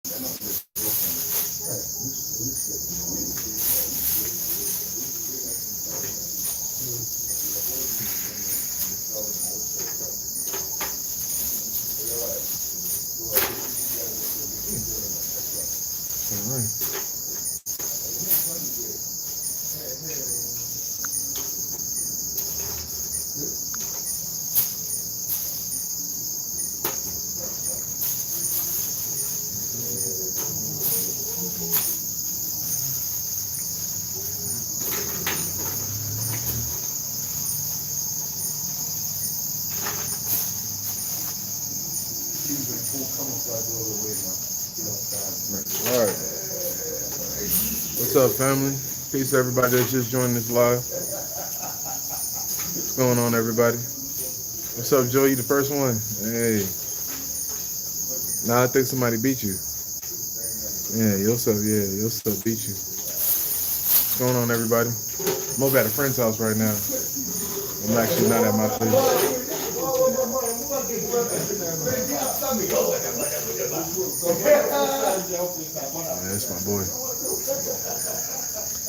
All right. All right. What's up, family? Peace to everybody that's just joined this live. What's going on, everybody? What's up, Joe? You the first one? Hey. Nah, I think somebody beat you. Yeah, yourself. Yeah, yourself beat you. What's going on, everybody? I'm over at a friend's house right now. I'm actually not at my place. Yeah, that's my boy.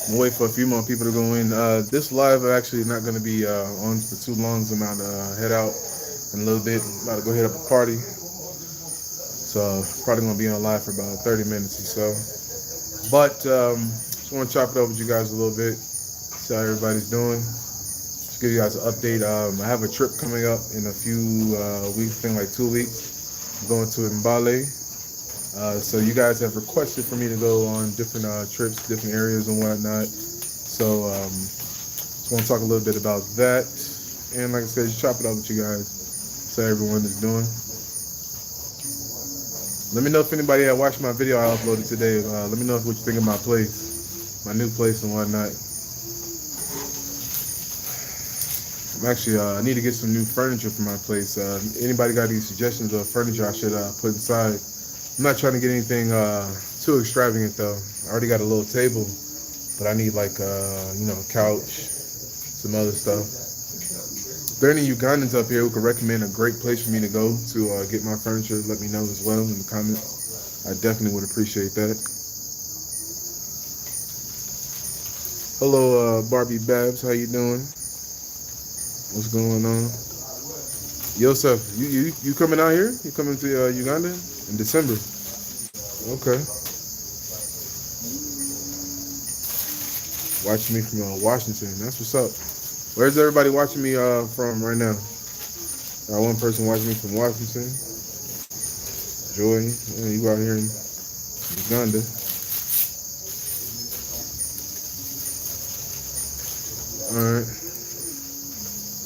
I'm waiting for a few more people to go in. This live actually not going to be on for too long. So I'm about to head out in a little bit. I'm about to go hit up a party. So probably going to be on live for about 30 minutes or so. But just want to chop it up with you guys a little bit. See how everybody's doing. Just give you guys an update. I have a trip coming up in a few weeks, I think like 2 weeks. I'm going to Mbale. So you guys have requested for me to go on different trips, different areas and whatnot. So just want to talk a little bit about that. And like I said, just chop it up with you guys. See how everyone is doing. Let me know if anybody had watched my video I uploaded today. Let me know what you think of my place, my new place and whatnot. I'm actually, I need to get some new furniture for my place. Anybody got any suggestions of furniture I should put inside? I'm not trying to get anything too extravagant though. I already got a little table, but I need like a couch, some other stuff. If there are any Ugandans up here who could recommend a great place for me to go to get my furniture, let me know as well in the comments. I definitely would appreciate that. Hello, Barbie Babs, how you doing? What's going on? Yosef, you coming out here? You coming to Uganda in December? Okay. Watching me from Washington. That's what's up. Where's everybody watching me from right now? One person watching me from Washington. Joy, you out here in Uganda. All right.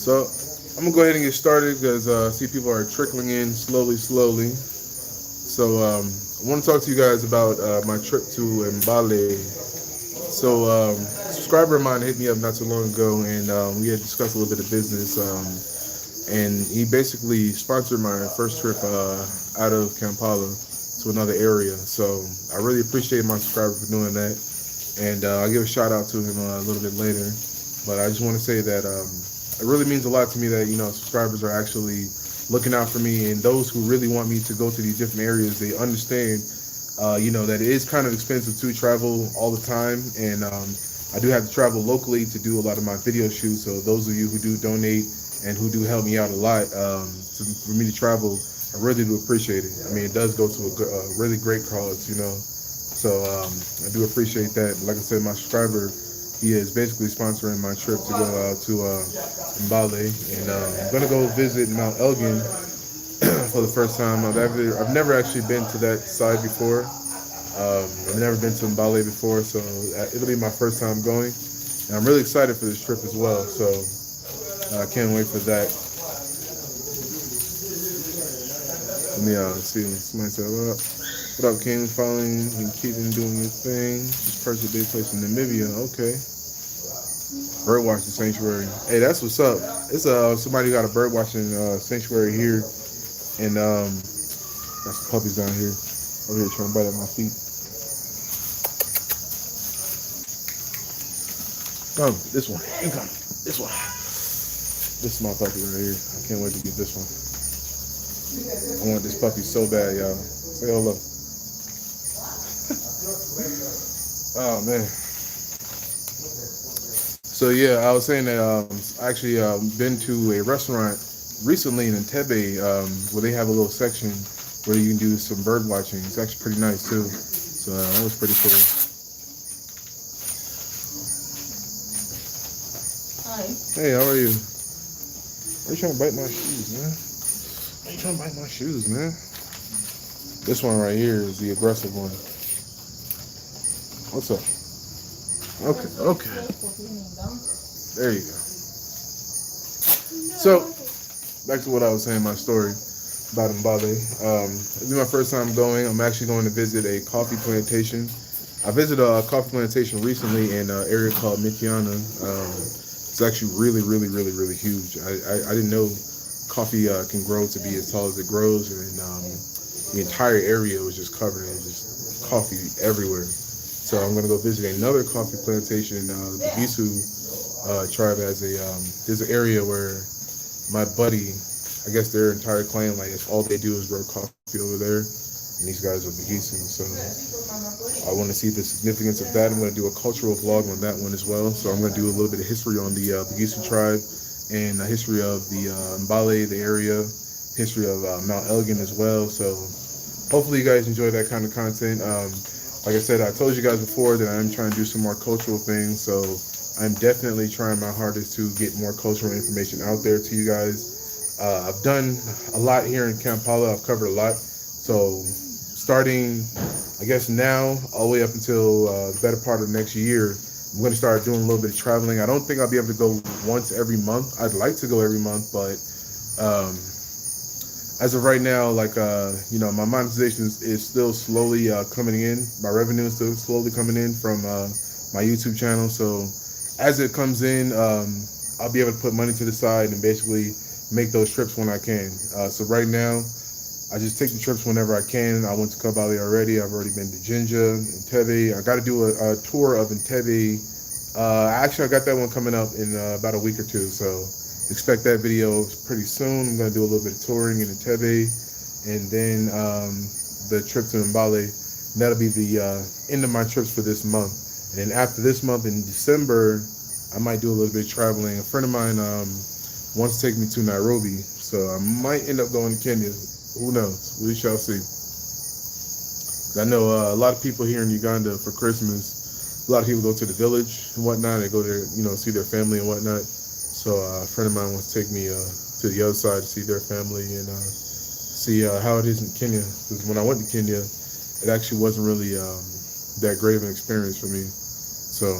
So I'm gonna go ahead and get started because I see people are trickling in slowly. So I want to talk to you guys about my trip to Mbale. So a subscriber of mine hit me up not too long ago, and we had discussed a little bit of business. And he basically sponsored my first trip out of Kampala to another area. So I really appreciate my subscriber for doing that, and I'll give a shout out to him a little bit later. But I just want to say that it really means a lot to me that subscribers are actually looking out for me, and those who really want me to go to these different areas, they understand that it is kind of expensive to travel all the time, and I do have to travel locally to do a lot of my video shoots. So those of you who do donate and who do help me out a lot for me to travel, I really do appreciate it. I mean, it does go to a really great cause, So I do appreciate that. Like I said, my subscriber, he is basically sponsoring my trip to go to Mbale, and I'm gonna go visit Mount Elgin for the first time. I've never actually been to that side before. I've never been to Mbale before, so it'll be my first time going, and I'm really excited for this trip as well. So I can't wait for that. Let me see. Somebody said, "What up, King? Following and keeping doing your thing. Just purchased a big place in Namibia. Okay. Birdwatching sanctuary. Hey, that's what's up. It's somebody got a birdwatching sanctuary here, and got some puppies down here over here trying to bite at my feet. Come, this one. You come. This one. This is my puppy right here. I can't wait to get this one. I want this puppy so bad, y'all. Say hello. Oh man. So yeah, I was saying that I actually been to a restaurant recently in Entebbe where they have a little section where you can do some bird watching. It's actually pretty nice too. So that was pretty cool. Hi. Hey, how are you? Why you trying to bite my shoes, man? Why you trying to bite my shoes, man? This one right here is the aggressive one. What's up? Okay, okay. There you go. So, back to what I was saying, my story about Mbale. This is my first time going. I'm actually going to visit a coffee plantation. I visited a coffee plantation recently in an area called Mikiana. It's actually really huge. I didn't know coffee can grow to be as tall as it grows, and the entire area was just covered in just coffee everywhere. So I'm gonna go visit another coffee plantation. The Gisu tribe has there's an area where my buddy, I guess their entire clan, like all they do is grow coffee over there, and these guys are Gisu. So I want to see the significance of that. I'm going to do a cultural vlog on that one as well. So I'm going to do a little bit of history on the Gisu tribe and the history of the Mbale, the area, history of Mount Elgin as well. So hopefully you guys enjoy that kind of content. Like I said, I told you guys before that I'm trying to do some more cultural things. So I'm definitely trying my hardest to get more cultural information out there to you guys. I've done a lot here in Kampala. I've covered a lot. So starting, I guess now, all the way up until the better part of next year, I'm going to start doing a little bit of traveling. I don't think I'll be able to go once every month. I'd like to go every month, but as of right now, like my monetization is still slowly coming in. My revenue is still slowly coming in from my YouTube channel. So as it comes in, I'll be able to put money to the side and basically make those trips when I can. So right now, I just take the trips whenever I can. I went to Kabale already. I've already been to Jinja, Entebbe. I got to do a tour of Entebbe. Actually, I got that one coming up in about a week or two. So expect that video pretty soon. I'm going to do a little bit of touring in Entebbe, and then the trip to Mbale. That'll be the end of my trips for this month. And then after this month in December, I might do a little bit of traveling. A friend of mine wants to take me to Nairobi, so I might end up going to Kenya. Who knows? We shall see. I know a lot of people here in Uganda for Christmas. A lot of people go to the village and whatnot. They go there, see their family and whatnot. So a friend of mine wants to take me to the other side to see their family and see how it is in Kenya. Because when I went to Kenya, it actually wasn't really that great of an experience for me. So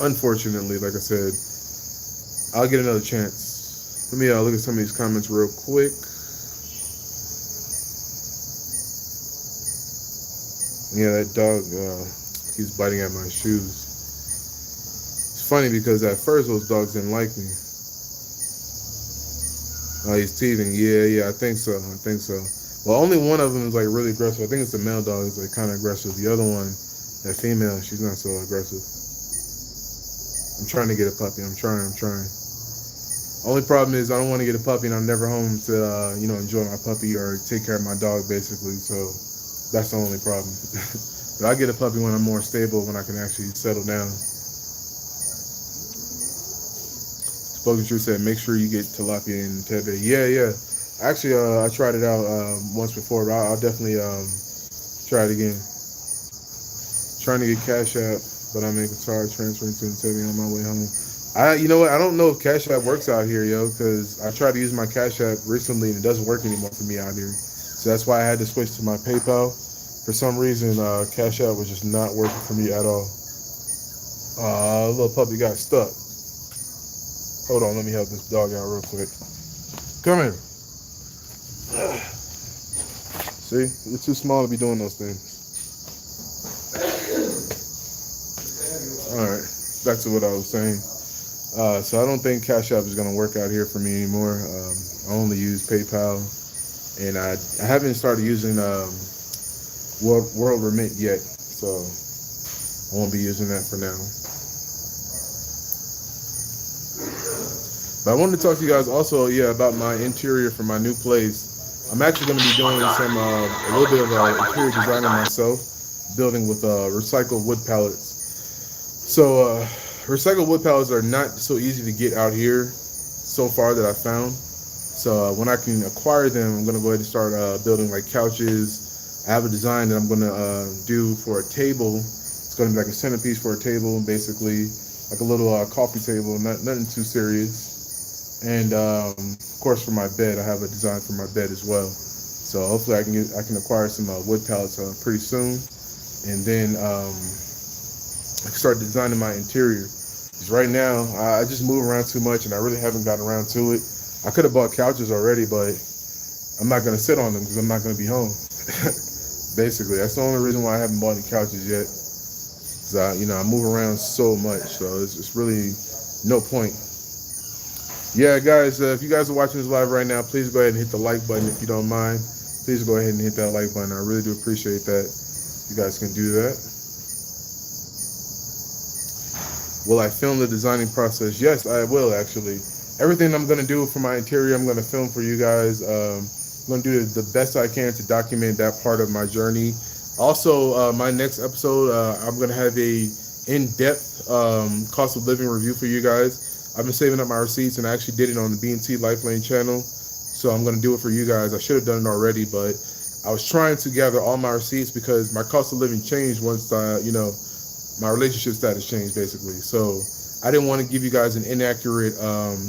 unfortunately, like I said, I'll get another chance. Let me look at some of these comments real quick. Yeah, that dog keeps biting at my shoes. It's funny because at first those dogs didn't like me. Oh, he's teething. Yeah, I think so. Well, only one of them is like really aggressive. I think it's the male dog is like kind of aggressive. The other one, that female, she's not so aggressive. I'm trying to get a puppy. I'm trying. Only problem is I don't want to get a puppy and I'm never home to enjoy my puppy or take care of my dog basically. So that's the only problem. But I'll get a puppy when I'm more stable, when I can actually settle down. Spoken Truth said, make sure you get tilapia in Entebbe. Yeah. Actually, I tried it out once before, but I'll definitely try it again. Trying to get Cash App, but I'm in Qatar transferring to Entebbe on my way home. You know what? I don't know if Cash App works out here, because I tried to use my Cash App recently and it doesn't work anymore for me out here. So that's why I had to switch to my PayPal. For some reason, Cash App was just not working for me at all. Little puppy got stuck. Hold on, let me help this dog out real quick. Come here. See, you're too small to be doing those things. All right, back to what I was saying. So I don't think Cash App is going to work out here for me anymore. I only use PayPal, and I haven't started using World Remit yet, so I won't be using that for now. But I wanted to talk to you guys also, about my interior for my new place. I'm actually going to be doing some a little bit of interior designing myself. building with recycled wood pallets. So recycled wood pallets are not so easy to get out here so far that I found. So when I can acquire them, I'm gonna go ahead and start building like couches. I have a design that I'm gonna do for a table. It's gonna be like a centerpiece for a table, basically like a little coffee table, nothing too serious. And of course, for my bed, I have a design for my bed as well. So hopefully, I can acquire some wood pallets pretty soon, and then I can start designing my interior. Because right now, I just move around too much, and I really haven't gotten around to it. I could have bought couches already, but I'm not gonna sit on them because I'm not gonna be home. Basically, that's the only reason why I haven't bought any couches yet. Cause I move around so much, so it's really no point. Yeah, guys, if you guys are watching this live right now, please go ahead and hit the like button if you don't mind. Please go ahead and hit that like button. I really do appreciate that. You guys can do that. Will I film the designing process? Yes, I will actually. Everything I'm gonna do for my interior, I'm gonna film for you guys. I'm gonna do the best I can to document that part of my journey. Also, my next episode, I'm gonna have a in-depth cost of living review for you guys. I've been saving up my receipts, and I actually did it on the B&T Lifelane channel. So I'm gonna do it for you guys. I should have done it already, but I was trying to gather all my receipts because my cost of living changed once my relationship status changed, basically. So I didn't want to give you guys an inaccurate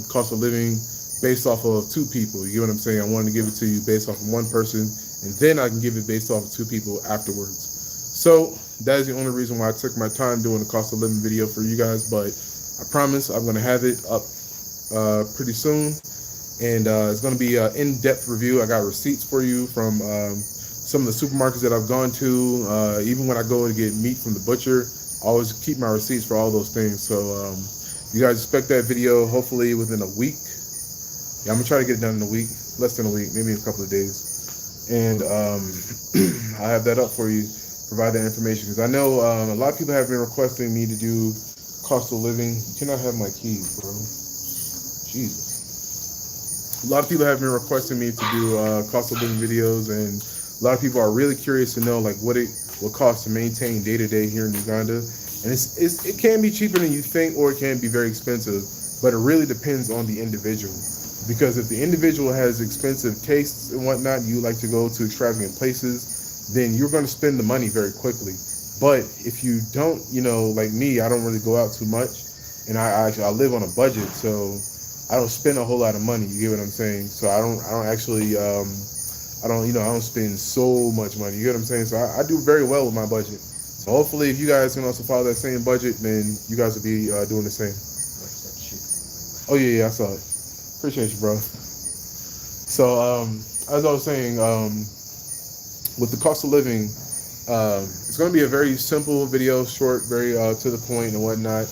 cost of living based off of two people. You get what I'm saying? I wanted to give it to you based off of one person, and then I can give it based off of two people afterwards. So that is the only reason why I took my time doing the cost of living video for you guys. But I promise I'm going to have it up pretty soon. And it's going to be an in-depth review. I got receipts for you from some of the supermarkets that I've gone to. Even when I go to get meat from the butcher, I always keep my receipts for all those things. So you guys expect that video hopefully within a week. Yeah, I'm going to try to get it done in a week, less than a week, maybe a couple of days. And I have that up for you, provide that information. Because I know a lot of people have been requesting me to do cost of living. You cannot have my keys, bro. Jesus. A lot of people have been requesting me to do cost of living videos, and a lot of people are really curious to know like what it will cost to maintain day to day here in Uganda. And it can be cheaper than you think, or it can be very expensive, but it really depends on the individual. Because if the individual has expensive tastes and whatnot, you like to go to extravagant places, then you're going to spend the money very quickly. But if you don't, like me, I don't really go out too much, and I live on a budget, so I don't spend a whole lot of money. You get what I'm saying? So I don't spend so much money. You get what I'm saying? So I do very well with my budget. So hopefully, if you guys can also follow that same budget, then you guys will be doing the same. Oh yeah, I saw it. Appreciate you, bro. So as I was saying, with the cost of living, it's going to be a very simple video, short, very to the point and whatnot.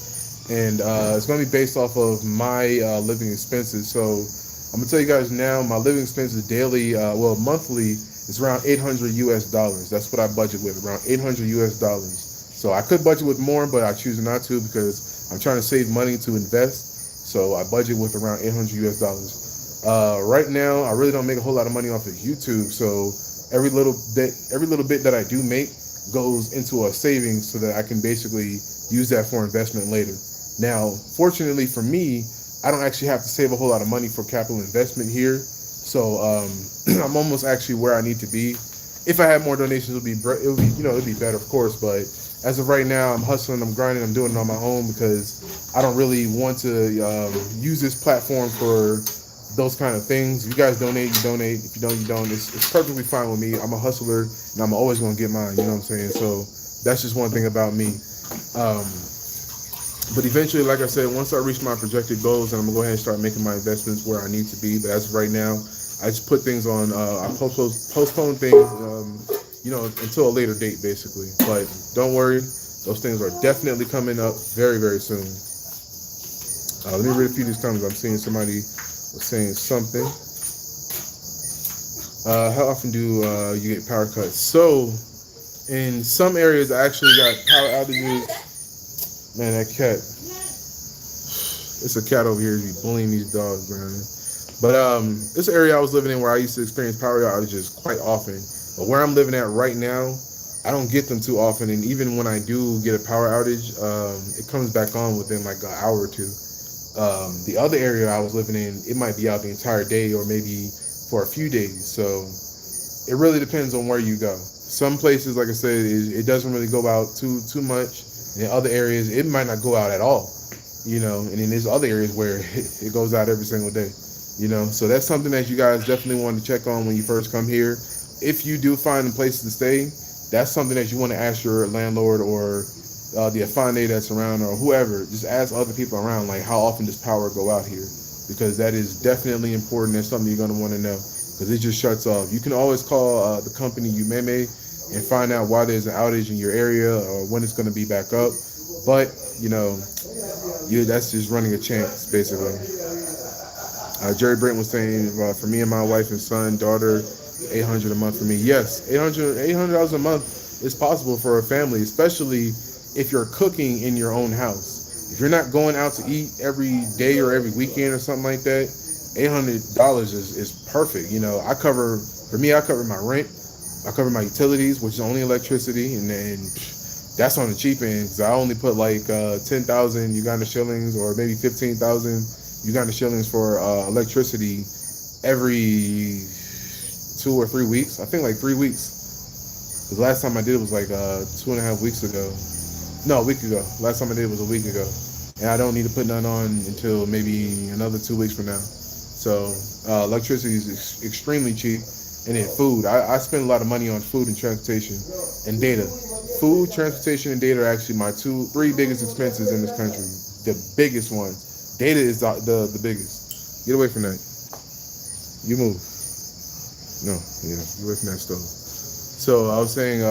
And it's going to be based off of my living expenses. So I'm going to tell you guys now, my living expenses daily, monthly, is around $800 US. That's what I budget with, around $800 US. So I could budget with more, but I choose not to because I'm trying to save money to invest. So I budget with around $800 US. Right now, I really don't make a whole lot of money off of YouTube. So every little bit that I do make goes into a savings so that I can basically use that for investment later. Now, fortunately for me, I don't actually have to save a whole lot of money for capital investment here. So I'm almost actually where I need to be. If I had more donations, it'd be better, of course. But as of right now, I'm hustling, I'm grinding, I'm doing it on my own because I don't really want to use this platform for those kind of things. If you guys donate, you donate. If you don't, you don't. It's perfectly fine with me. I'm a hustler, and I'm always going to get mine. You know what I'm saying? So that's just one thing about me. But eventually, like I said, once I reach my projected goals, then I'm going to go ahead and start making my investments where I need to be. But as of right now, I just put things on, I postpone things, until a later date, basically. But don't worry, those things are definitely coming up very, very soon. Let me read a few of these comments. I'm seeing somebody was saying something. How often do you get power cuts? So, in some areas, I actually got power outages. Man, that cat. It's a cat over here. He's bullying these dogs, man. But this area I was living in where I used to experience power outages quite often. But where I'm living at right now, I don't get them too often, and even when I do get a power outage, it comes back on within like an hour or two. The other area I was living in, it might be out the entire day or maybe for a few days. So it really depends on where you go. Some places, like I said, it doesn't really go out too much. And in other areas, it might not go out at all. And then there's other areas where it goes out every single day. So that's something that you guys definitely want to check on when you first come here. If you do find a place to stay, that's something that you want to ask your landlord or the afande that's around or whoever. Just ask other people around, like, how often does power go out here? Because that is definitely important. That's something you're going to want to know because it just shuts off. You can always call the company UMEME and find out why there's an outage in your area or when it's going to be back up. But, that's just running a chance, basically. Jerry Brent was saying, for me and my wife and son, daughter, 800 a month for me. Yes, $800 a month is possible for a family, especially if you're cooking in your own house. If you're not going out to eat every day or every weekend or something like that, $800 is perfect. I cover my rent, I cover my utilities, which is only electricity, and then that's on the cheap end because I only put like 10,000 Uganda shillings or maybe 15,000 Uganda shillings for electricity every 2 or 3 weeks. I think like 3 weeks. Because last time I did it was like 2.5 weeks ago. No, a week ago. Last time I did it was a week ago. And I don't need to put none on until maybe another 2 weeks from now. So electricity is extremely cheap. And then food. I spend a lot of money on food and transportation and data. Food, transportation, and data are actually my three biggest expenses in this country. The biggest ones. Data is the biggest. Get away from that. You move. No, yeah, get away from that stove. So I was saying,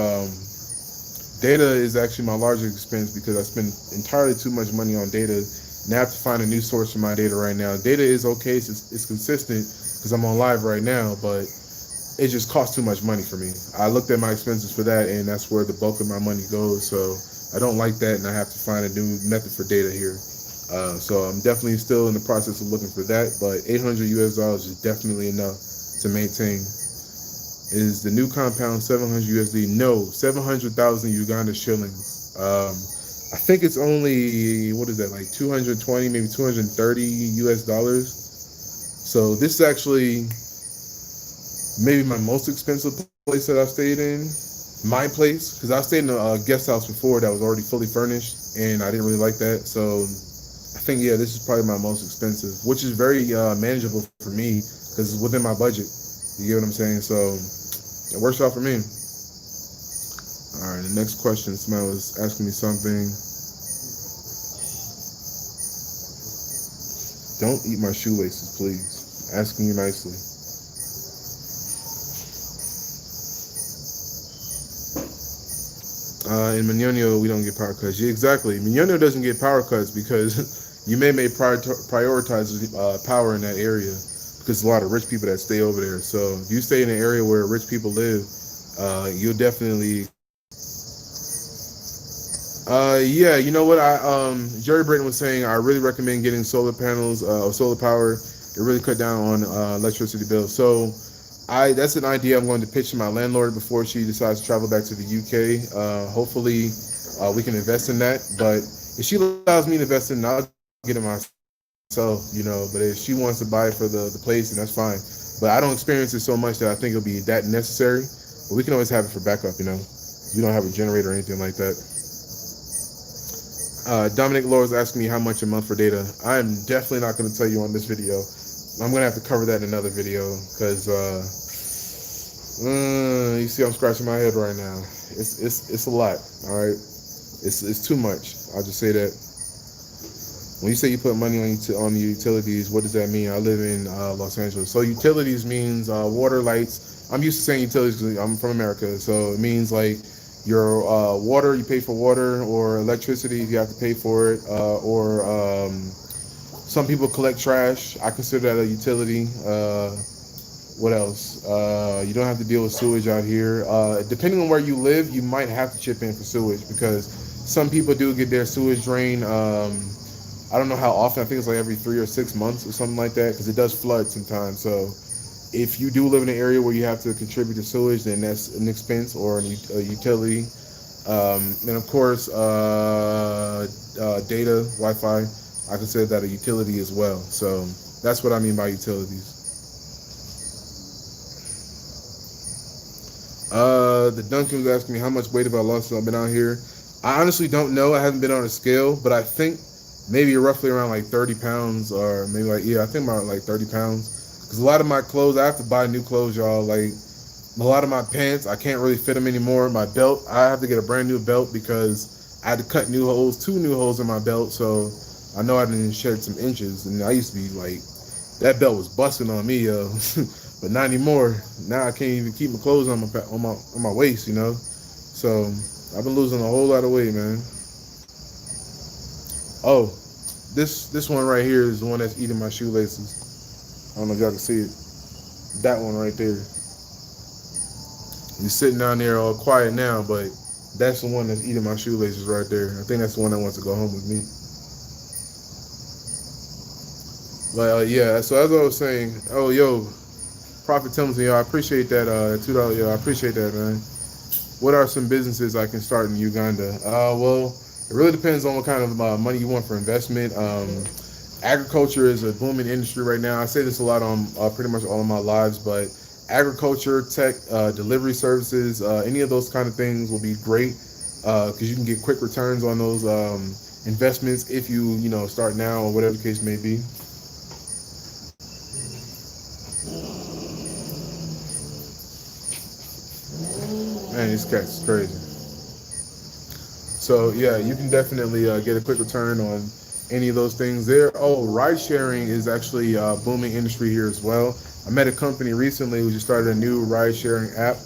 data is actually my largest expense because I spend entirely too much money on data, and I have to find a new source for my data right now. Data is okay, it's consistent because I'm on live right now, but it just costs too much money for me. I looked at my expenses for that, and that's where the bulk of my money goes. So I don't like that, and I have to find a new method for data here. So I'm definitely still in the process of looking for that, but $800 is definitely enough to maintain. Is the new compound 700 USD? No, 700,000 Uganda shillings. I think it's only, what is that, like 220, maybe 230 US dollars. So this is actually maybe my most expensive place that I've stayed in. My place, because I stayed in a guest house before that was already fully furnished, and I didn't really like that. So I think, yeah, this is probably my most expensive, which is very manageable for me because it's within my budget. You get what I'm saying? So it works out for me. All right, the next question, somebody was asking me something. Don't eat my shoelaces, please. Asking you nicely. In Mignonio, we don't get power cuts. Yeah, exactly. Mignonio doesn't get power cuts because you may prioritize power in that area because there's a lot of rich people that stay over there. So if you stay in an area where rich people live, you'll definitely. Yeah, you know what? Jerry Britton was saying I really recommend getting solar panels or solar power. It really cut down on electricity bills. So that's an idea I'm going to pitch to my landlord before she decides to travel back to the UK. Hopefully, we can invest in that. But if she allows me to invest in it, I'll get it myself, But if she wants to buy it for the place, then that's fine. But I don't experience it so much that I think it'll be that necessary. But we can always have it for backup, We don't have a generator or anything like that. Dominic Law is asking me how much a month for data. I'm definitely not going to tell you on this video. I'm going to have to cover that in another video because you see I'm scratching my head right now. It's a lot, all right? It's too much. I'll just say that. When you say you put money on the utilities, what does that mean? I live in Los Angeles. So utilities means water, lights. I'm used to saying utilities because I'm from America. So it means like your water, you pay for water, or electricity, you have to pay for it, or some people collect trash. I consider that a utility. What else? You don't have to deal with sewage out here. Depending on where you live, you might have to chip in for sewage because some people do get their sewage drained. I don't know how often. I think it's like every 3 or 6 months or something like that because it does flood sometimes. So If you do live in an area where you have to contribute to sewage, then that's an expense or a utility. And of course, data, Wi-Fi, I consider that a utility as well. So that's what I mean by utilities. The Duncan was asking me how much weight have I lost since I've been out here. I honestly don't know. I haven't been on a scale, but I think maybe roughly around like 30 pounds, or maybe like, yeah, I think about like 30 pounds. Because a lot of my clothes, I have to buy new clothes, y'all. Like a lot of my pants, I can't really fit them anymore. My belt, I have to get a brand new belt because I had to cut new holes, 2 new holes in my belt. So I know I didn't shed some inches, and I used to be like, that belt was busting on me, yo. But not anymore. Now I can't even keep my clothes on my waist, you know. So I've been losing a whole lot of weight, man. Oh, this one right here is the one that's eating my shoelaces. I don't know if y'all can see it. That one right there. He's sitting down there all quiet now, but that's the one that's eating my shoelaces right there. I think that's the one that wants to go home with me. But yeah, so as I was saying, oh yo, Prophet Timothy, yo, I appreciate that $2. Yo, I appreciate that, man. What are some businesses I can start in Uganda? Well, it really depends on what kind of money you want for investment. Agriculture is a booming industry right now. I say this a lot on pretty much all of my lives, but agriculture, tech, delivery services, any of those kind of things will be great because you can get quick returns on those investments if you start now or whatever the case may be. Man, these cats is crazy. So yeah, you can definitely get a quick return on any of those things there. Oh, ride sharing is actually a booming industry here as well. I met a company recently who just started a new ride sharing app.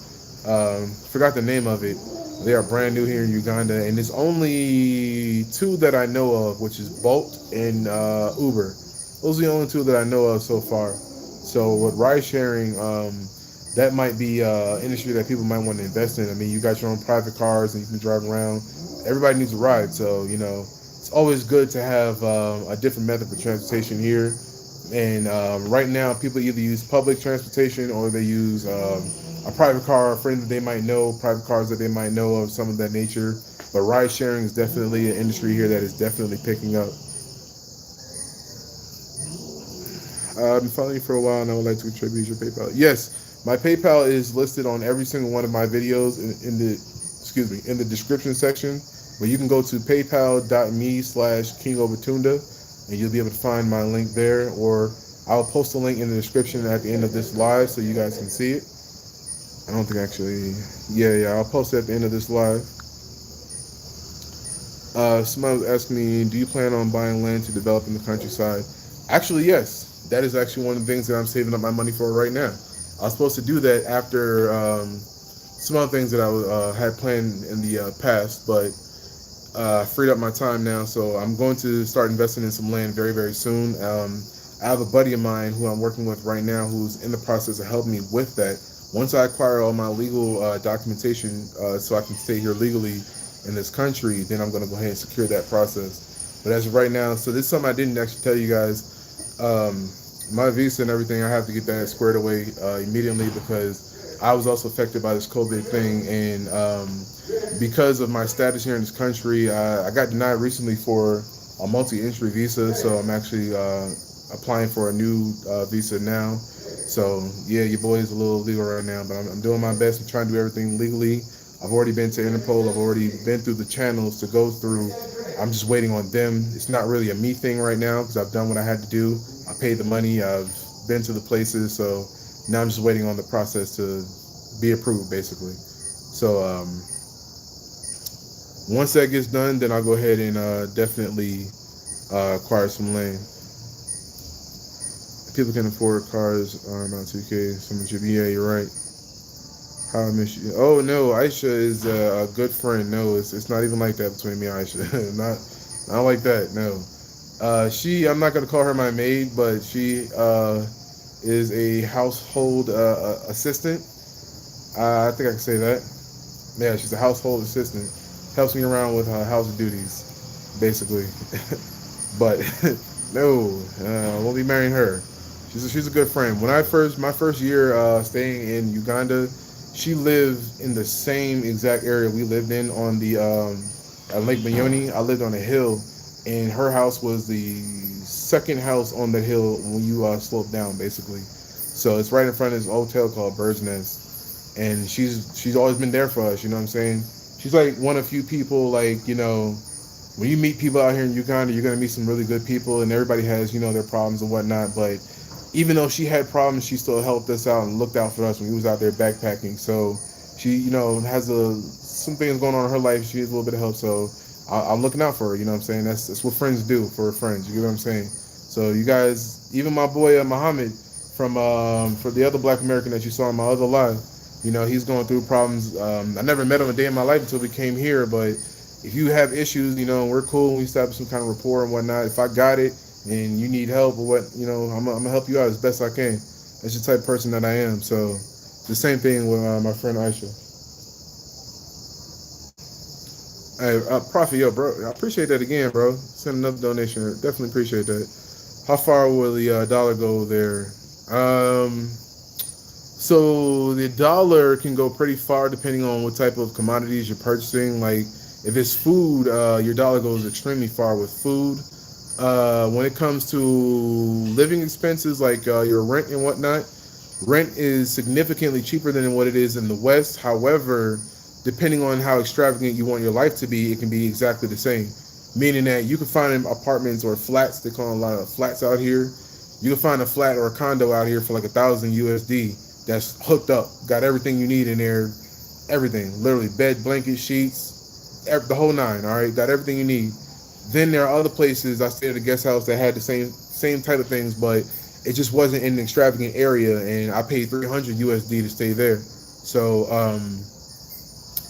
Forgot the name of it. They are brand new here in Uganda, and there's only two that I know of, which is Bolt and Uber. Those are the only two that I know of so far. So with ride sharing, that might be industry that people might want to invest in. I mean, you got your own private cars and you can drive around. Everybody needs a ride, so it's always good to have a different method for transportation here. And right now, people either use public transportation or they use a private car, a friend that they might know, private cars that they might know of, some of that nature. But ride sharing is definitely an industry here that is definitely picking up. I've been following you for a while, and I would like to contribute your PayPal. Yes, my PayPal is listed on every single one of my videos in the description section. But you can go to paypal.me/kingobatunda, and you'll be able to find my link there. Or I'll post a link in the description at the end of this live so you guys can see it. I don't think actually, yeah, I'll post it at the end of this live. Somebody was asking me, do you plan on buying land to develop in the countryside? Actually, yes. That is actually one of the things that I'm saving up my money for right now. I was supposed to do that after some other things that I had planned in the past, but freed up my time now, so I'm going to start investing in some land very, very soon. I have a buddy of mine who I'm working with right now who's in the process of helping me with that. Once I acquire all my legal documentation so I can stay here legally in this country, then I'm going to go ahead and secure that process. But as of right now, so this is something I didn't actually tell you guys. My visa and everything, I have to get that squared away immediately because I was also affected by this COVID thing, and because of my status here in this country, I got denied recently for a multi-entry visa, so I'm actually applying for a new visa now. So yeah, your boy is a little illegal right now, but I'm doing my best. I'm trying to do everything legally. I've already been to Interpol. I've already been through the channels to go through. I'm just waiting on them. It's not really a me thing right now because I've done what I had to do. I paid the money. I've been to the places. So now I'm just waiting on the process to be approved, basically. So once that gets done, then I'll go ahead and definitely acquire some land. People can afford cars around 2K. Someone should be, yeah, you're right. How I miss you. Oh no, Aisha is a good friend. No, it's not even like that between me and Aisha. not like that. No. I'm not gonna call her my maid, but she is a household assistant. I think I can say that. Yeah, she's a household assistant. Helps me around with house duties, basically. But no, I won't be marrying her. She's a good friend. My first year staying in Uganda, she lived in the same exact area we lived in on the at Lake Mayoni. I lived on a hill, and her house was the second house on the hill when you slope down, basically. So it's right in front of this hotel called Bird's Nest, and she's always been there for us. You know what I'm saying? She's like one of few people, like, when you meet people out here in Uganda, you're gonna meet some really good people, and everybody has, their problems and whatnot. But even though she had problems, she still helped us out and looked out for us when we was out there backpacking. So she, has some things going on in her life. She needs a little bit of help. So I'm looking out for her. You know what I'm saying? That's what friends do for friends. You get what I'm saying? So you guys, even my boy Muhammad from for the other Black American that you saw in my other live, he's going through problems. I never met him a day in my life until we came here, but if you have issues, we're cool. We establish some kind of rapport and whatnot. If I got it and you need help or what, I'm gonna help you out as best I can. That's the type of person that I am. So the same thing with my friend Aisha. Hey, Prophet, yo, bro, I appreciate that again, bro. Send another donation. Definitely appreciate that. How far will the dollar go there? So the dollar can go pretty far depending on what type of commodities you're purchasing. Like, if it's food, your dollar goes extremely far with food. When it comes to living expenses, like your rent and whatnot, rent is significantly cheaper than what it is in the West. However, depending on how extravagant you want your life to be, it can be exactly the same. Meaning that you can find apartments or flats, they call a lot of flats out here. You can find a flat or a condo out here for like 1,000 USD that's hooked up, got everything you need in there, everything, literally bed, blanket, sheets, the whole nine. All right, got everything you need. Then there are other places. I stayed at a guest house that had the same type of things, but it just wasn't in an extravagant area, and I paid 300 USD to stay there. So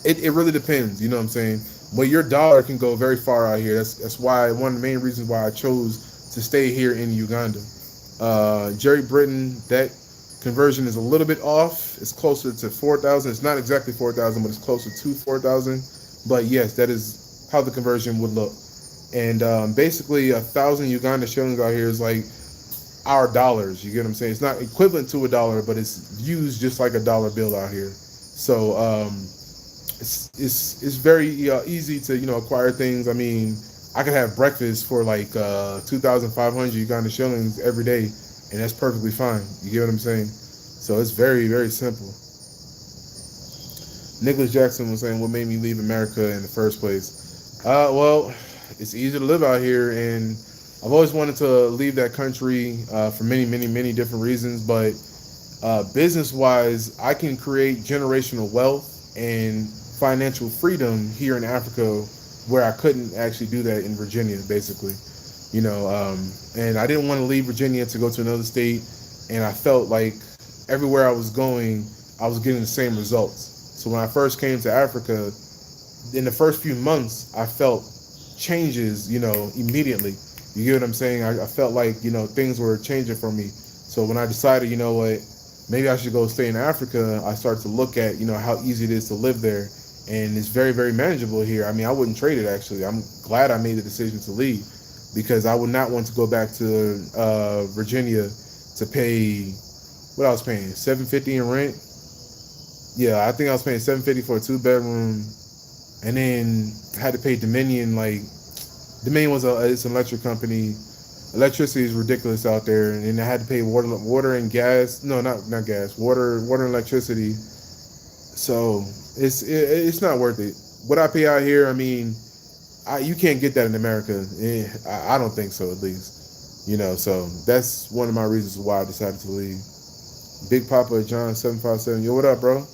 it really depends. You know what I'm saying? But your dollar can go very far out here. That's why one of the main reasons why I chose to stay here in Uganda. Jerry Britton, that conversion is a little bit off. It's closer to 4,000. It's not exactly 4,000, but it's closer to 4,000. But yes, that is how the conversion would look. And basically, 1,000 Uganda shillings out here is like our dollars. You get what I'm saying? It's not equivalent to a dollar, but it's used just like a dollar bill out here. So it's very easy to acquire things. I mean, I could have breakfast for like 2,500 Uganda shillings every day, and that's perfectly fine. You get what I'm saying? So it's very, very simple. Nicholas Jackson was saying, "What made me leave America in the first place?" Well, it's easy to live out here, and I've always wanted to leave that country for many, many, many different reasons. But business-wise, I can create generational wealth and financial freedom here in Africa, where I couldn't actually do that in Virginia, basically. And I didn't want to leave Virginia to go to another state, and I felt like everywhere I was going, I was getting the same results. So when I first came to Africa, in the first few months, I felt changes, immediately. You get what I'm saying? I felt like, things were changing for me. So when I decided, what, maybe I should go stay in Africa, I started to look at, how easy it is to live there. And it's very, very manageable here. I mean, I wouldn't trade it, actually. I'm glad I made the decision to leave, because I would not want to go back to Virginia to pay, what I was paying, $750 in rent. Yeah, I think I was paying $750 for a 2-bedroom, and then I had to pay Dominion. Like, Dominion it's an electric company. Electricity is ridiculous out there, and then I had to pay water and gas. No, not gas. Water and electricity. So it's not worth it. What I pay out here, I mean, you can't get that in America. I don't think so, at least. So that's one of my reasons why I decided to leave. Big Papa John 757. Yo, what up, bro?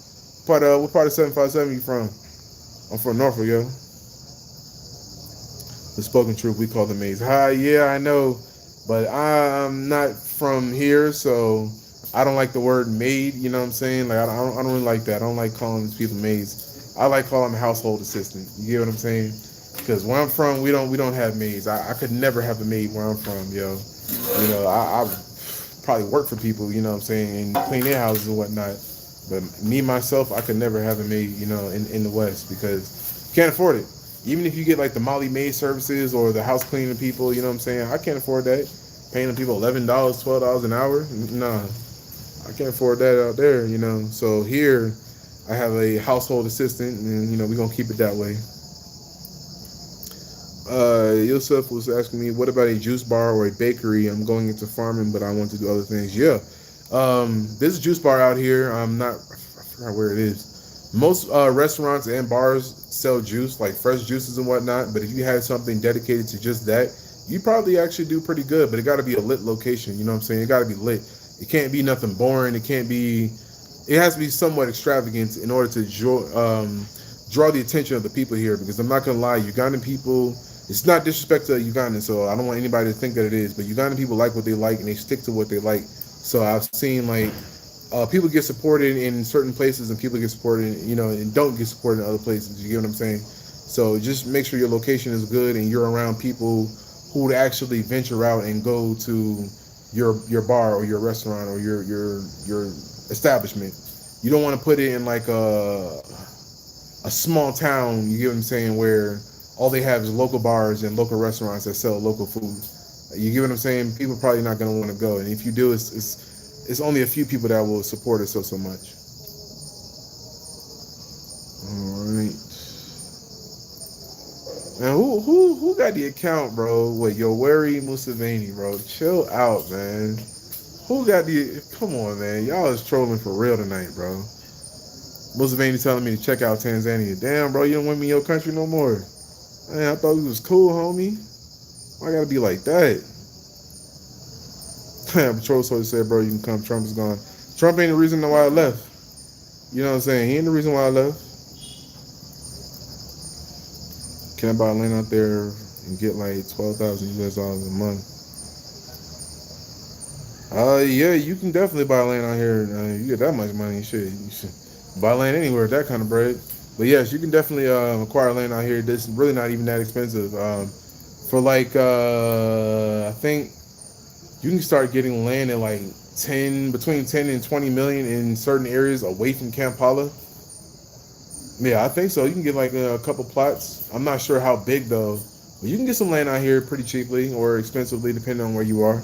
What part of 757 you from? I'm from Norfolk, yo. The spoken truth, we call the maze. Hi, yeah, I know, but I'm not from here, so I don't like the word maid. You know what I'm saying? Like, I don't really like that. I don't like calling these people maids. I like calling them household assistant. You get what I'm saying? Because where I'm from, we don't have maids. I could never have a maid where I'm from, yo. I probably work for people, you know what I'm saying, and clean their houses and whatnot. But me, myself, I could never have a maid, in the West, because you can't afford it. Even if you get like the Molly maid services or the house cleaning people, you know what I'm saying, I can't afford that. paying them people $11, $12 an hour. Nah, I can't afford that out there, you know. So here, I have a household assistant, and you know we're gonna keep it that way. Yusuf was asking me, what about a juice bar or a bakery? I'm going into farming, but I want to do other things. Yeah, there's a juice bar out here. I forgot where it is. Most restaurants and bars sell juice, like fresh juices and whatnot. But if you had something dedicated to just that, you probably actually do pretty good. But it got to be a lit location. You know what I'm saying? It got to be lit. It can't be nothing boring. It can't be. It has to be somewhat extravagant in order to draw the attention of the people here. Because I'm not gonna lie, Ugandan people. It's not disrespect to Ugandans, so I don't want anybody to think that it is. But Ugandan people like what they like, and they stick to what they like. So I've seen like people get supported in certain places, and people get supported, you know, and don't get supported in other places. You get what I'm saying? So just make sure your location is good, and you're around people who would actually venture out and go to your bar or your restaurant or your establishment. You don't want to put it in like a small town. You get what I'm saying? Where all they have is local bars and local restaurants that sell local food. You get what I'm saying? People are probably not going to want to go, and if you do, it's only a few people that will support it so much. All right. Now who got the account, bro? Wait, Yoweri Museveni, bro. Chill out, man. Who got the? Come on, man. Y'all is trolling for real tonight, bro. Museveni telling me to check out Tanzania. Damn, bro, you don't want me in your country no more. Man, I thought you was cool, homie. Why I gotta be like that? Patrol soldier said, bro, you can come. Trump is gone. Trump ain't the reason why I left. You know what I'm saying? He ain't the reason why I left. Can I buy land out there and get like 12,000 US dollars a month? Yeah, you can definitely buy land out here. You get that much money, shit. You should buy land anywhere with that kind of bread. But yes, you can definitely acquire land out here. This is really not even that expensive. For like, I think you can start getting land at like between 10 and 20 million in certain areas away from Kampala. Yeah, I think so. You can get like a couple plots. I'm not sure how big though, but you can get some land out here pretty cheaply or expensively, depending on where you are.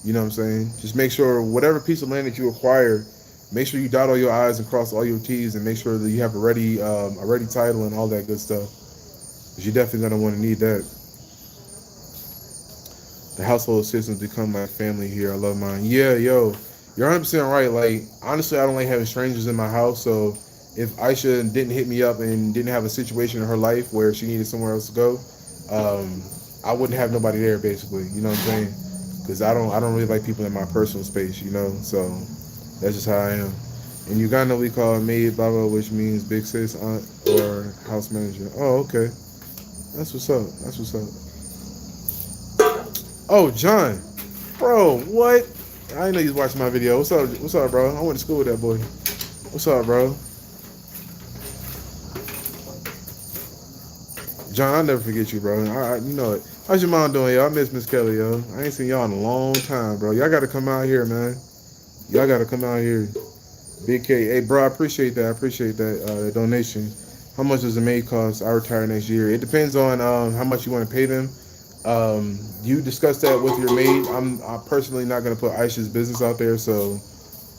You know what I'm saying? Just make sure whatever piece of land that you acquire, make sure you dot all your I's and cross all your T's, and make sure that you have a ready title and all that good stuff. Because you're definitely gonna want to need that. The household assistants become my family here. I love mine. Yeah, yo, you're 100% right. Like, honestly, I don't like having strangers in my house. So if Aisha didn't hit me up and didn't have a situation in her life where she needed somewhere else to go, I wouldn't have nobody there, basically. You know what I'm saying? Because I don't really like people in my personal space. You know, so that's just how I am. In Uganda, we call it maid baba, which means big sis, aunt, or house manager. Oh, okay. That's what's up. That's what's up. Oh, John. Bro, what? I didn't know you was watching my video. What's up? What's up, bro? I went to school with that boy. What's up, bro? John, I'll never forget you, bro. You know it. How's your mom doing, yo? I miss Miss Kelly, yo. I ain't seen y'all in a long time, bro. Y'all got to come out here, man. Y'all got to come out here. Big K. Hey, bro, I appreciate that. I appreciate that donation. How much does a maid cost? I retire next year. It depends on how much you want to pay them. You discuss that with your maid. I'm personally not going to put Aisha's business out there, so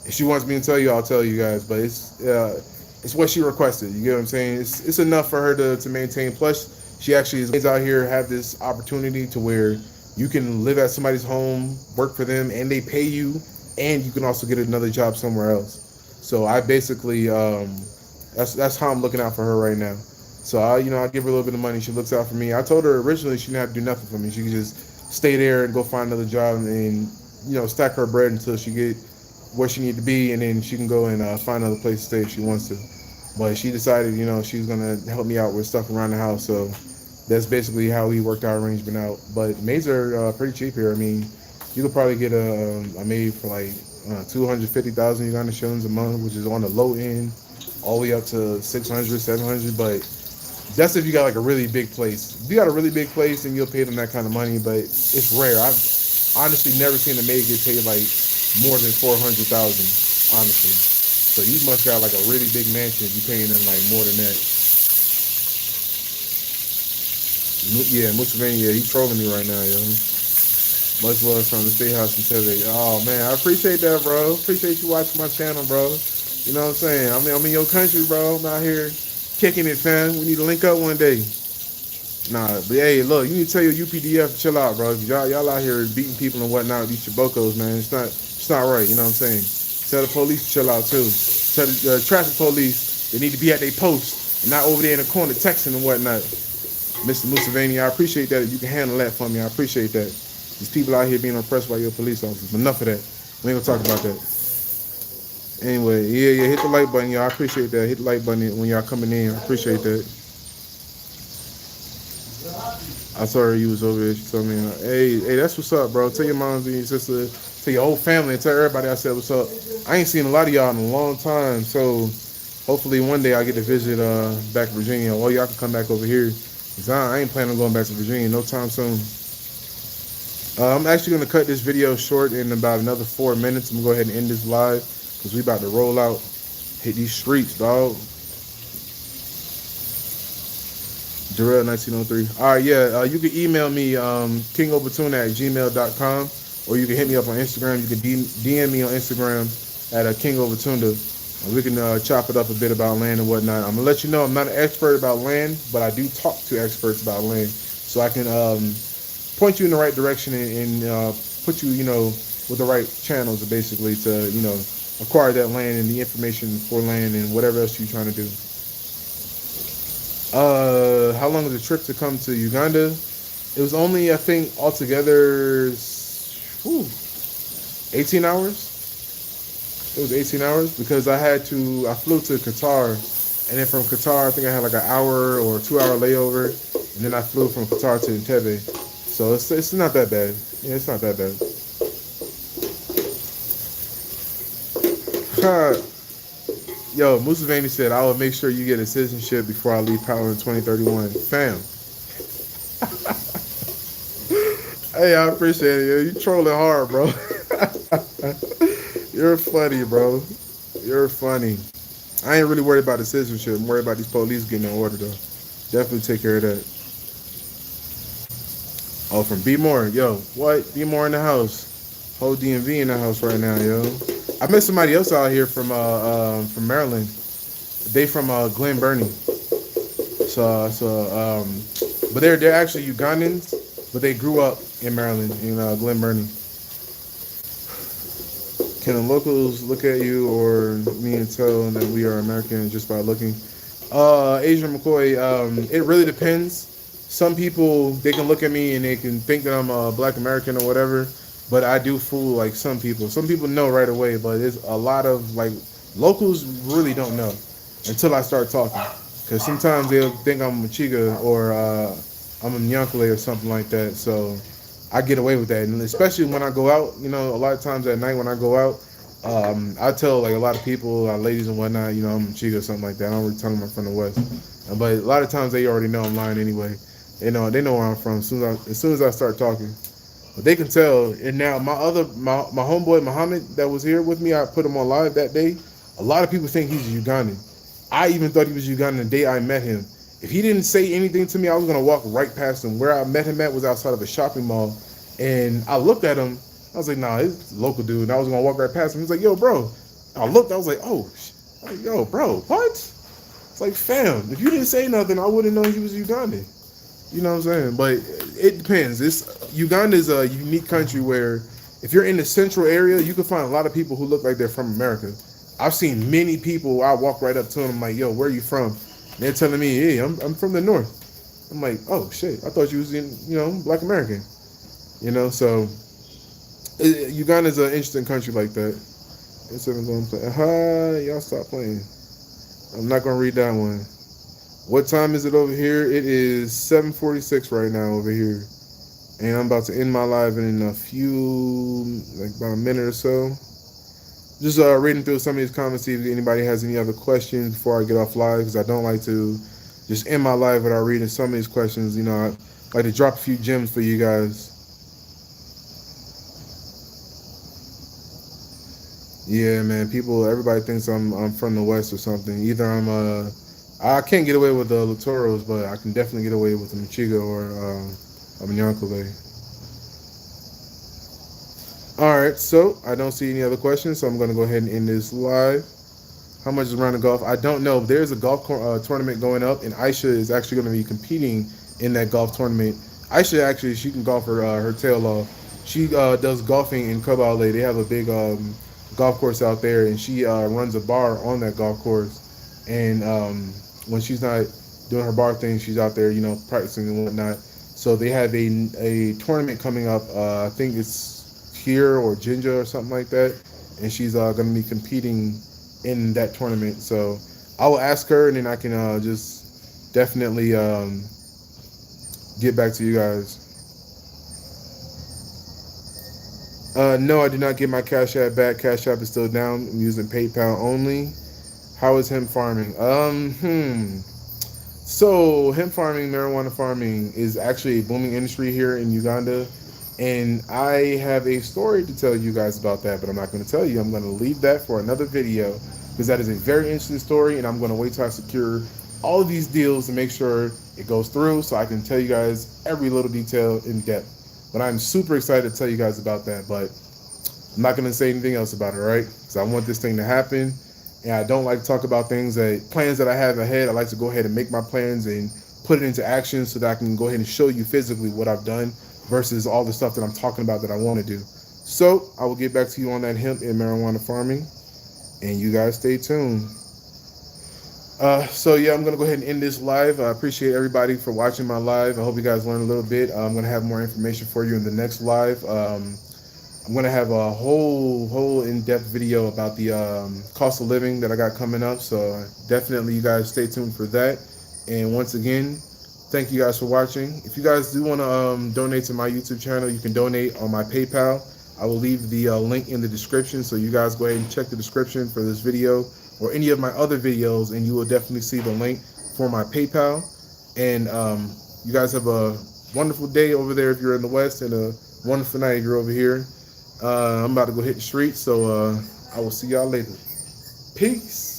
if she wants me to tell you, I'll tell you guys. But it's what she requested. You get what I'm saying? It's enough for her to maintain. Plus, she actually is out here, have this opportunity to where you can live at somebody's home, work for them, and they pay you, and you can also get another job somewhere else. So I basically that's how I'm looking out for her right now. So I give her a little bit of money. She looks out for me. I told her originally she didn't have to do nothing for me. She could just stay there and go find another job and stack her bread until she get where she need to be, and then she can go and find another place to stay if she wants to. But she decided, she was gonna help me out with stuff around the house. So that's basically how we worked our arrangement out. But maids are pretty cheap here. I mean, you could probably get a maid for like 250,000 Uganda shillings a month, which is on the low end, all the way up to 600, 700. But that's if you got like a really big place. If you got a really big place, then you'll pay them that kind of money. But it's rare. I've honestly never seen a maid get paid like more than 400,000. Honestly, so you must got like a really big mansion if you paying them like more than that. Yeah, Museveni, yeah, he trolling me right now, yo. Much love from the State House in Teve. Oh man, I appreciate that, bro. Appreciate you watching my channel, bro. You know what I'm saying? I'm in your country, bro. I'm out here kicking it, fam. We need to link up one day. Nah, but hey, look, you need to tell your UPDF to chill out, bro. 'Cause y'all out here beating people and whatnot with these chibocos, man. It's not right. You know what I'm saying? Tell the police to chill out too. Tell the traffic police they need to be at their post and not over there in the corner texting and whatnot. Mr. Museveni, I appreciate that. If you can handle that for me, I appreciate that. These people out here being oppressed by your police officers. But enough of that. We ain't gonna talk about that. Anyway, yeah, hit the like button, y'all. I appreciate that. Hit the like button when y'all coming in. I appreciate that. I saw her you was over there. She told me, hey, that's what's up, bro. Tell your moms and your sister, tell your whole family, and tell everybody I said what's up. I ain't seen a lot of y'all in a long time, so hopefully one day I get to visit back Virginia, or y'all can come back over here. Cause I ain't planning on going back to Virginia no time soon. I'm actually gonna cut this video short in about another 4 minutes. I'm gonna go ahead and end this live because we about to roll out, hit these streets, dog. Jarrell 1903. All right, yeah. You can email me kingovertuna@gmail.com, or you can hit me up on Instagram. You can DM me on Instagram at kingovertuna. We can chop it up a bit about land and whatnot. I'm gonna let you know I'm not an expert about land, but I do talk to experts about land, so I can point you in the right direction and put you, with the right channels, basically, to acquire that land and the information for land and whatever else you're trying to do. How long was the trip to come to Uganda? It was only, I think, altogether, 18 hours. It was 18 hours because I flew to Qatar, and then from Qatar, I think I had like an hour or 2 hour layover, and then I flew from Qatar to Entebbe. So it's not that bad. Yeah, it's not that bad. Yo, Museveni said, I will make sure you get a citizenship before I leave power in 2031. Fam. Hey, I appreciate it. Yo. You trolling hard, bro. You're funny, bro. You're funny. I ain't really worried about the citizenship. I'm worried about these police getting in order, though. Definitely take care of that. Oh, from B More. Yo, what? B More in the house. Whole DMV in the house right now, yo. I met somebody else out here from Maryland. They from Glen Burnie. But they're actually Ugandans, but they grew up in Maryland in Glen Burnie. Can the locals look at you or me and tell that we are American just by looking? Adrian McCoy, it really depends. Some people, they can look at me and they can think that I'm a black American or whatever, but I do fool like some people. Some people know right away, but there's a lot of locals really don't know until I start talking. Because sometimes they'll think I'm a Chiga or I'm a Nyankole or something like that. So I get away with that. And especially when I go out, a lot of times at night when I go out, I tell a lot of people, ladies and whatnot, I'm a Chiga or something like that. I don't really tell them I'm from the West. But a lot of times they already know I'm lying anyway. They know where I'm from as soon as I start talking. But they can tell. And now my homeboy Muhammad that was here with me, I put him on live that day. A lot of people think he's a Ugandan. I even thought he was Ugandan the day I met him. If he didn't say anything to me, I was gonna walk right past him. Where I met him at was outside of a shopping mall, and I looked at him. I was like, nah, he's a local dude. And I was gonna walk right past him. He's like, yo, bro. I looked. I was like, oh, yo, bro, what? It's like, fam. If you didn't say nothing, I wouldn't know he was Ugandan. You know what I'm saying? But it depends. Uganda is a unique country where if you're in the central area, you can find a lot of people who look like they're from America. I've seen many people, I walk right up to them, I'm like, yo, where are you from? And they're telling me, hey, I'm from the north. I'm like, oh, shit, I thought you was black American. So Uganda is an interesting country like that. Y'all stop playing. I'm not going to read that one. What time is it over here? It is 7:46 right now over here. And I'm about to end my live in a few, about a minute or so. Just reading through some of these comments, see if anybody has any other questions before I get off live, because I don't like to just end my live without reading some of these questions. I like to drop a few gems for you guys. Yeah, man, everybody thinks I'm from the West or something. Either I can't get away with the Latoros, but I can definitely get away with the Machiga or a Nyankole. All right, so I don't see any other questions, so I'm going to go ahead and end this live. How much is a round of golf? I don't know. There's a tournament going up, and Aisha is actually going to be competing in that golf tournament. Aisha actually, she can golf her tail off. She does golfing in Cobale. They have a big golf course out there, and she runs a bar on that golf course. And when she's not doing her bar thing, she's out there, practicing and whatnot. So they have a tournament coming up. I think it's here or Jinja or something like that, and she's going to be competing in that tournament. So I will ask her, and then I can just definitely get back to you guys. No, I did not get my Cash App back. Cash App is still down. I'm using PayPal only. How is hemp farming? So hemp farming, marijuana farming is actually a booming industry here in Uganda. And I have a story to tell you guys about that, but I'm not going to tell you. I'm going to leave that for another video because that is a very interesting story, and I'm going to wait till I secure all of these deals to make sure it goes through so I can tell you guys every little detail in depth. But I'm super excited to tell you guys about that, but I'm not going to say anything else about it, right? Because I want this thing to happen, and I don't like to talk about plans that I have ahead. I like to go ahead and make my plans and put it into action so that I can go ahead and show you physically what I've done versus all the stuff that I'm talking about that I want to do. So I will get back to you on that hemp and marijuana farming, and you guys stay tuned. So yeah, I'm gonna go ahead and end this live. I appreciate everybody for watching my live. I hope you guys learned a little bit. I'm gonna have more information for you in the next live. I'm gonna have a whole in-depth video about the cost of living that I got coming up. So definitely, you guys stay tuned for that. And once again, thank you guys for watching. If you guys do want to donate to my YouTube channel, you can donate on my PayPal. I will leave the link in the description, so you guys go ahead and check the description for this video or any of my other videos, and you will definitely see the link for my PayPal. And you guys have a wonderful day over there if you're in the West, and a wonderful night if you're over here. I'm about to go hit the streets, so I will see y'all later. Peace.